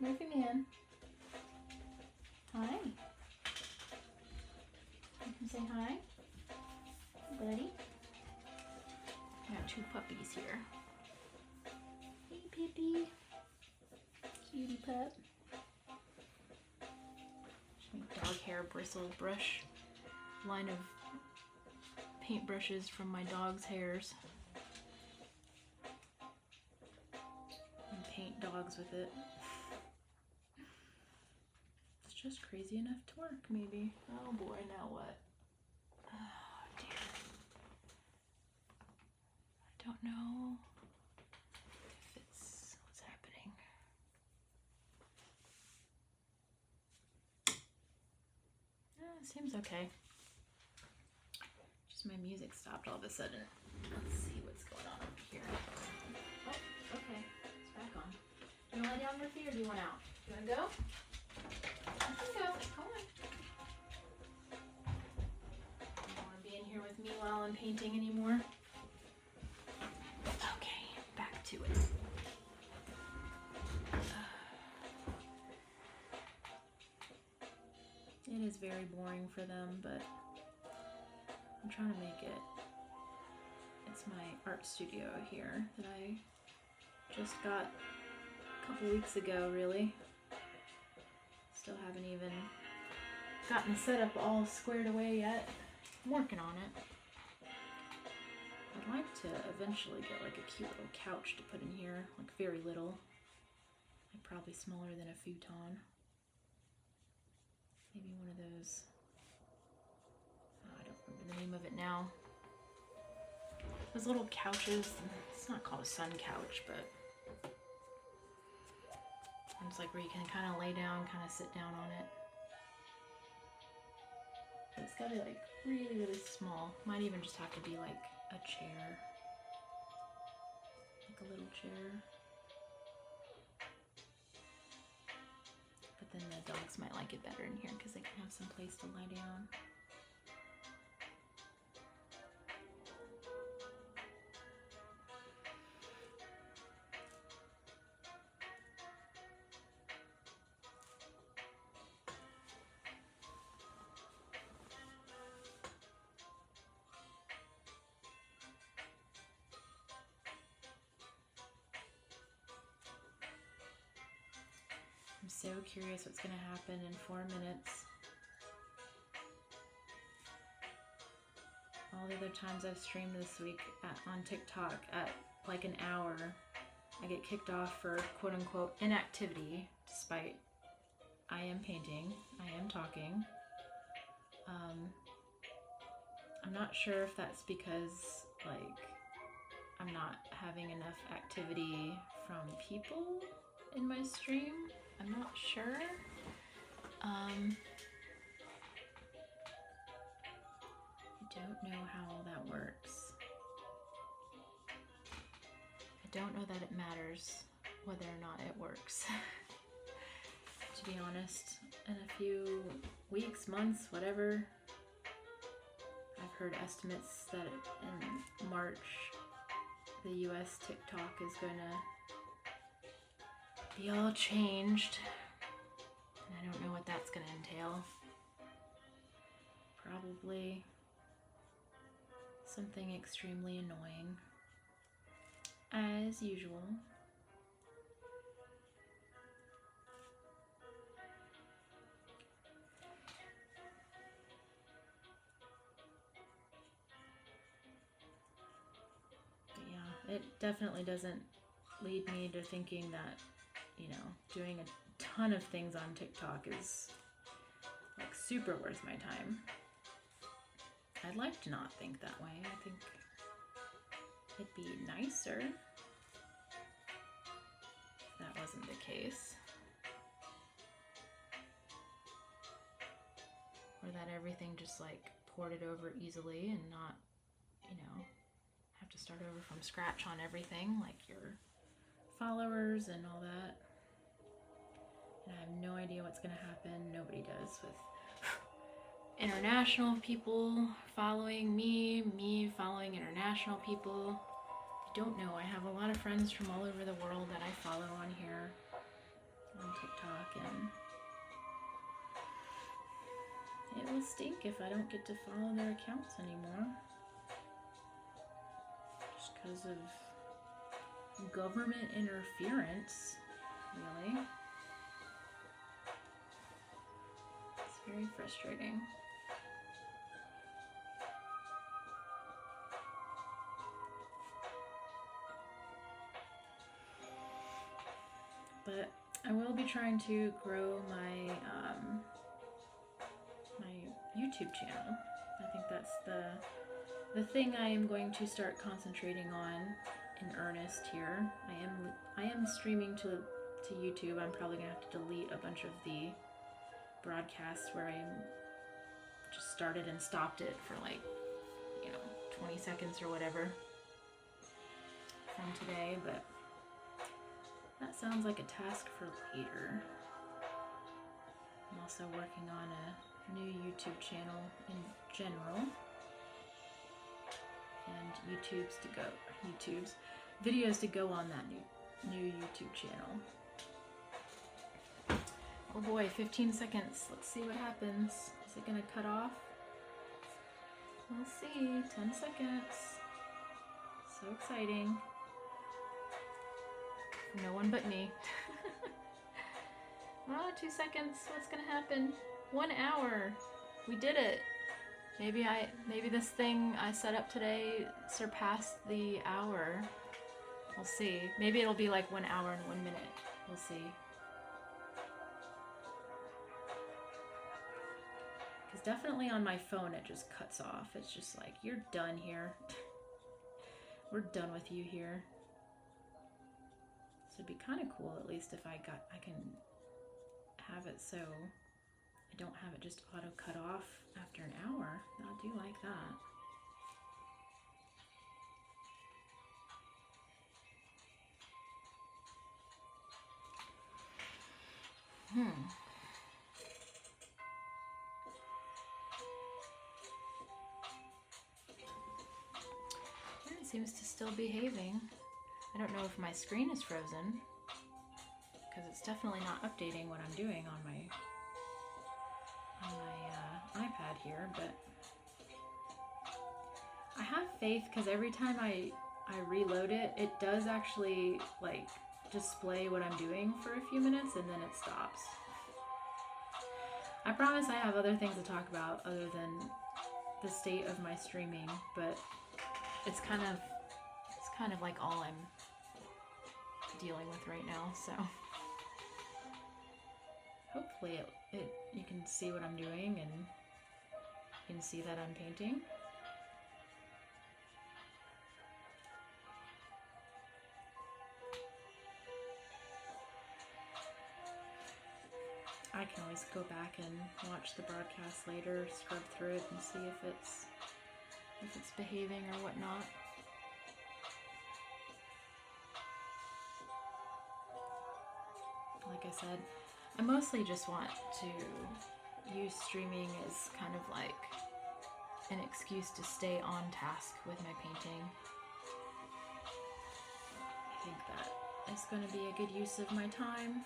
Murphy man. Hi. You can say hi, buddy. I got two puppies here. Hey, Pippi. Cutie pup. Dog hair bristle brush. Line of paintbrushes from my dog's hairs. And paint dogs with it. It's just crazy enough to work, maybe. Oh boy, now what? Oh dear. I don't know if it's what's happening. It seems okay. Just my music stopped all of a sudden. Let's see what's going on over here. Oh, okay. It's back on. You want to lie down, Murphy, or do you want out? You want to go? You can go. Come on. You don't want to be in here with me while I'm painting anymore? Okay, back to it. It is very boring for them, but I'm trying to make it. It's my art studio here that I just got a couple weeks ago, really. Still haven't even gotten the setup all squared away yet. I'm working on it. I'd like to eventually get like a cute little couch to put in here, like very little. Like probably smaller than a futon. Maybe one of those, I don't remember the name of it now. Those little couches, it's not called a sun couch, but it's like where you can kind of lay down, kind of sit down on it. It's gotta be like really, really small. Might even just have to be like a chair. Like a little chair. But then the dogs might like it better in here because they can have some place to lie down. I'm so curious what's going to happen in 4 minutes. All the other times I've streamed this week on TikTok at like an hour, I get kicked off for quote unquote inactivity, despite I am painting, I am talking. I'm not sure if that's because like I'm not having enough activity from people in my stream. I'm not sure. I don't know how all that works. I don't know that it matters whether or not it works. To be honest, in a few weeks, months, whatever, I've heard estimates that in March, the US TikTok is gonna be all changed. And I don't know what that's gonna entail. Probably something extremely annoying, as usual. But yeah, it definitely doesn't lead me to thinking that, you know, doing a ton of things on TikTok is like super worth my time. I'd like to not think that way. I think it'd be nicer if that wasn't the case. Or that everything just like ported over easily and not, you know, have to start over from scratch on everything, like your followers and all that. And I have no idea what's gonna happen. Nobody does, with international people following me, me following international people. I don't know. I have a lot of friends from all over the world that I follow on here on TikTok, and it will stink if I don't get to follow their accounts anymore. Just because of government interference, really. It's very frustrating. But I will be trying to grow my my YouTube channel. I think that's the thing I am going to start concentrating on in earnest here. I am streaming to YouTube. I'm probably gonna have to delete a bunch of the broadcasts where I just started and stopped it for like, you know, 20 seconds or whatever from today, but that sounds like a task for later. I'm also working on a new YouTube channel in general, and videos to go on that new YouTube channel. Oh boy, 15 seconds. Let's see what happens. Is it gonna cut off? We'll see. 10 seconds. So exciting. No one but me. Oh, 2 seconds. What's gonna happen? 1 hour. We did it. Maybe this thing I set up today surpassed the hour. We'll see. Maybe it'll be like 1 hour and 1 minute. We'll see. Because definitely on my phone it just cuts off. It's just like, you're done here. We're done with you here. So it'd be kind of cool, at least if I can have it so I don't have it just auto cut off after an hour. I do like that. It seems to still be behaving. I don't know if my screen is frozen, because it's definitely not updating what I'm doing on my iPad here, but I have faith because every time I reload it, it does actually like display what I'm doing for a few minutes and then it stops. I promise I have other things to talk about other than the state of my streaming, but it's kind of like all I'm dealing with right now, so hopefully you can see what I'm doing and you can see that I'm painting. I can always go back and watch the broadcast later, scrub through it and see if it's behaving or whatnot. Like I said, I mostly just want to use streaming as kind of like an excuse to stay on task with my painting. I think that is going to be a good use of my time.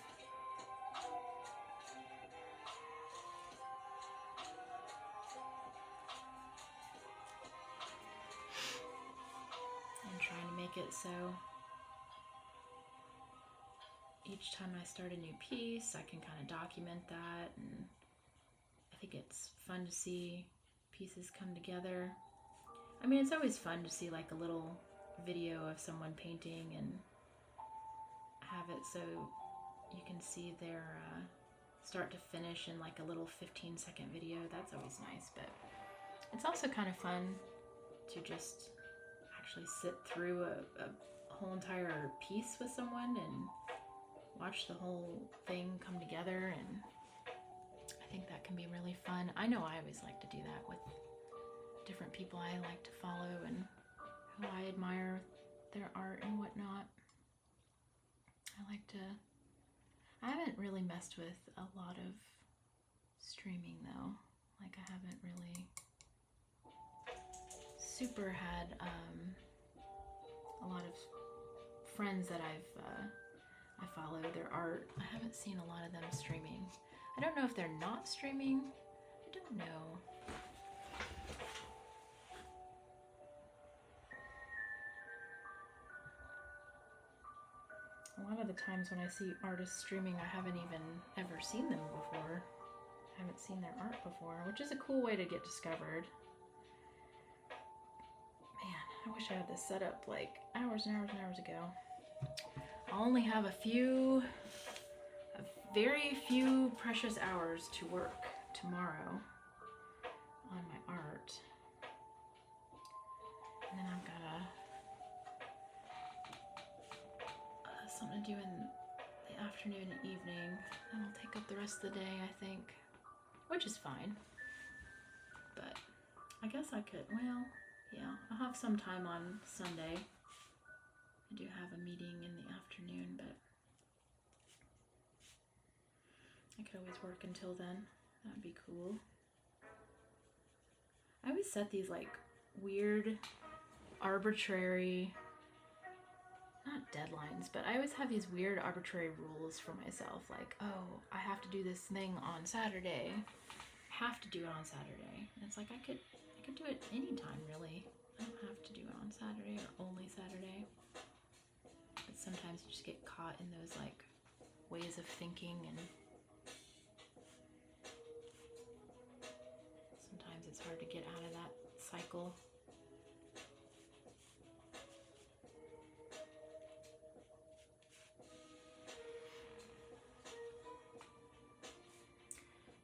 And trying to make it so each time I start a new piece, I can kind of document that, and I think it's fun to see pieces come together. I mean, it's always fun to see like a little video of someone painting and have it so you can see their start to finish in like a little 15-second video. That's always nice, but it's also kind of fun to just actually sit through a whole entire piece with someone and watch the whole thing come together, and I think that can be really fun. I know I always like to do that with different people I like to follow and who I admire their art and whatnot. I haven't really messed with a lot of streaming though. Like I haven't really super had a lot of friends that I follow their art. I haven't seen a lot of them streaming. I don't know if they're not streaming. I don't know. A lot of the times when I see artists streaming, I haven't even ever seen them before. I haven't seen their art before, which is a cool way to get discovered. Man, I wish I had this set up like hours and hours and hours ago. I'll only have a very few precious hours to work tomorrow on my art. And then I've got something to do in the afternoon and evening. And I'll take up the rest of the day, I think, which is fine. But I guess I could, well, yeah, I'll have some time on Sunday. I do have a meeting in the afternoon, but I could always work until then. That would be cool. I always set these like weird, arbitrary, not deadlines, but I always have these weird arbitrary rules for myself. Like, oh, I have to do this thing on Saturday. I have to do it on Saturday. And it's like I could do it anytime really. I don't have to do it on Saturday or only Saturday. But sometimes you just get caught in those like ways of thinking, and sometimes it's hard to get out of that cycle.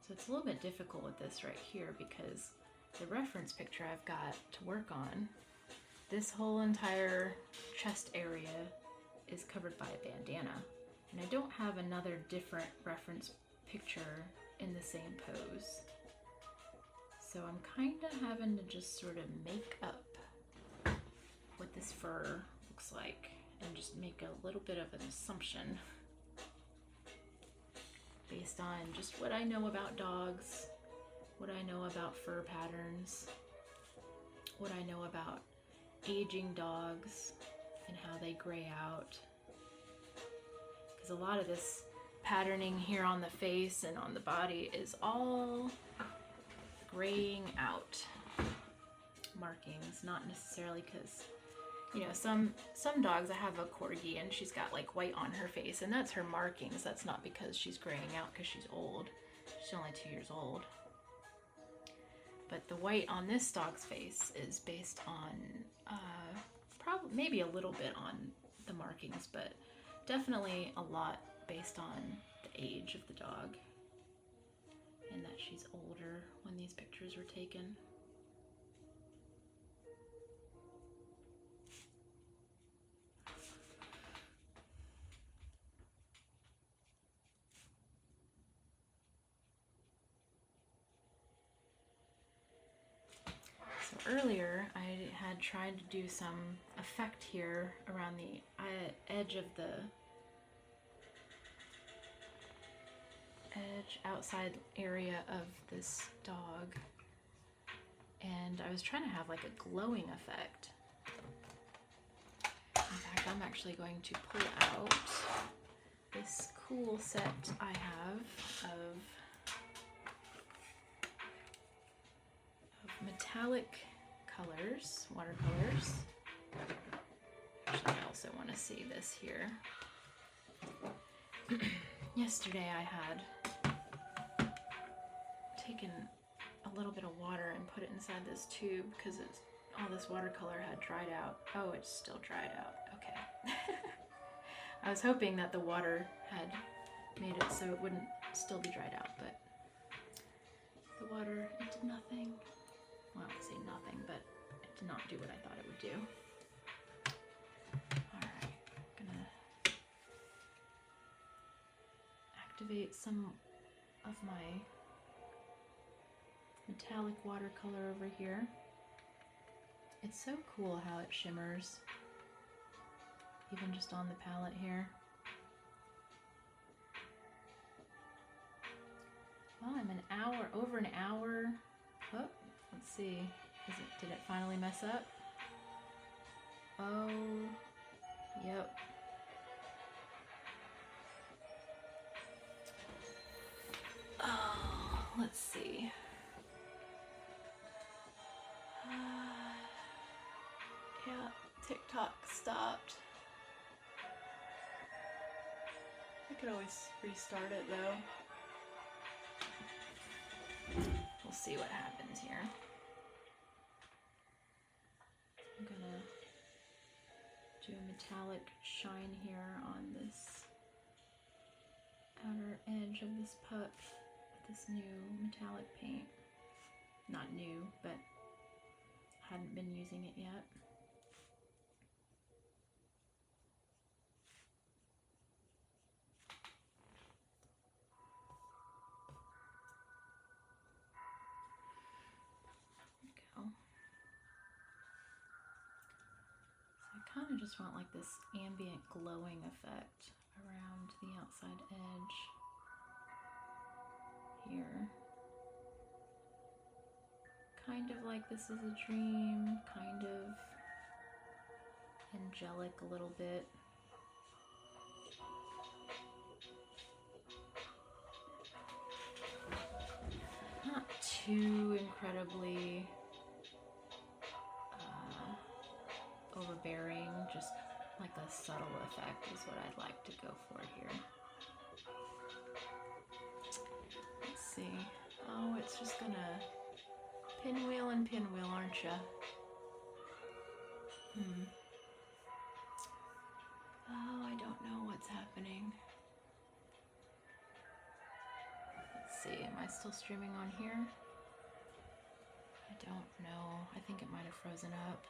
So it's a little bit difficult with this right here because the reference picture I've got to work on, this whole entire chest area is covered by a bandana. And I don't have another different reference picture in the same pose. So I'm kind of having to just sort of make up what this fur looks like and just make a little bit of an assumption based on just what I know about dogs, what I know about fur patterns, what I know about aging dogs and how they gray out. Because a lot of this patterning here on the face and on the body is all graying out markings, not necessarily because, you know, some dogs, I have a corgi and she's got like white on her face and that's her markings. That's not because she's graying out because she's old. She's only 2 years old. But the white on this dog's face is based on probably maybe a little bit on the markings, but definitely a lot based on the age of the dog and that she's older when these pictures were taken. So earlier I had tried to do some effect here around the edge of the outside area of this dog, and I was trying to have like a glowing effect. In fact, I'm actually going to pull out this cool set I have of metallic colors, watercolors. Actually, I also want to see this here. Yesterday I had taken a little bit of water and put it inside this tube because all this watercolor had dried out. Oh, it's still dried out. Okay. I was hoping that the water had made it so it wouldn't still be dried out, but the water, it did nothing. Well, I would say nothing, but it did not do what I thought it would do. Alright, I'm gonna activate some of my metallic watercolor over here. It's so cool how it shimmers, even just on the palette here. Well, I'm over an hour. Oh, let's see. Did it finally mess up? Oh, yep. Oh, let's see. Yeah, TikTok stopped. I could always restart it though. We'll see what happens here. I'm gonna do a metallic shine here on this outer edge of this pup with this new metallic paint. Not new, but hadn't been using it yet. Kind of just want like this ambient glowing effect around the outside edge here. Kind of like this is a dream, kind of angelic a little bit. Not too incredibly overbearing, just like a subtle effect is what I'd like to go for here. Let's see. Oh, it's just gonna pinwheel and pinwheel, aren't ya? Oh, I don't know what's happening. Let's see, am I still streaming on here? I don't know. I think it might have frozen up.